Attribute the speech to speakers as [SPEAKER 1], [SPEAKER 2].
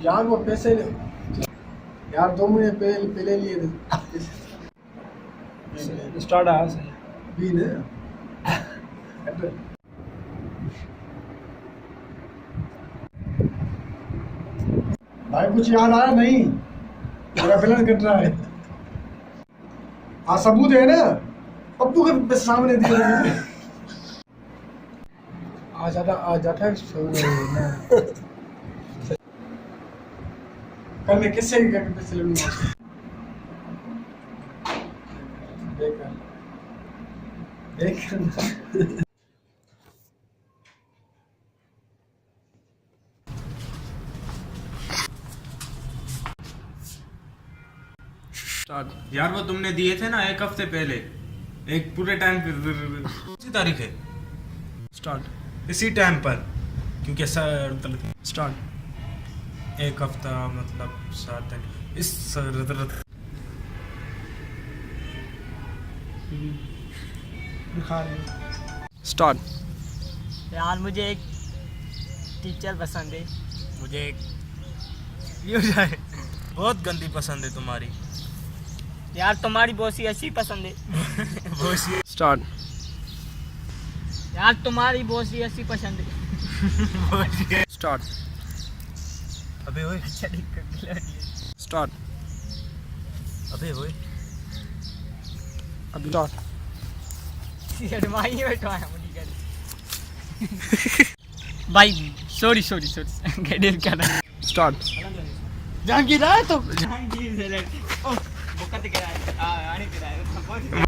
[SPEAKER 1] यार वो पैसे यार 2 महीने पहले लिए थे।
[SPEAKER 2] स्टार्ट है से
[SPEAKER 1] भी ने भाई कुछ याद आया नहीं, मेरा बैलेंस कट रहा है। हाँ सबूत है ना, पप्पू के सामने दिए आ जाता है ना। कल मैं किससे पैसे लूंगा देख
[SPEAKER 3] यार वो तुमने दिए थे ना 1 हफ्ते पहले, एक पूरे टाइम पे इसी तारीख है
[SPEAKER 2] स्टार्ट
[SPEAKER 3] इसी टाइम पर, क्योंकि
[SPEAKER 2] स्टार्ट
[SPEAKER 3] 1 हफ्ता मतलब 7 दिन इस
[SPEAKER 2] स्टार्ट।
[SPEAKER 4] यार मुझे एक टीचर पसंद है।
[SPEAKER 3] मुझे एक ये हो जाए बहुत गंदी पसंद है तुम्हारी।
[SPEAKER 4] यार तुम्हारी बॉसी ऐसी पसंद है।
[SPEAKER 2] स्टार्ट।
[SPEAKER 4] यार तुम्हारी बॉसी ऐसी पसंद है।
[SPEAKER 2] स्टार्ट।
[SPEAKER 3] अबे ओए
[SPEAKER 2] स्टार्ट।
[SPEAKER 3] अबे ओए
[SPEAKER 2] अब स्टार्ट।
[SPEAKER 4] भाई सॉरी गैडेल कर रहा है।
[SPEAKER 2] स्टार्ट।
[SPEAKER 4] जहांगीर आया तो जहांगीर से बुकत के आने के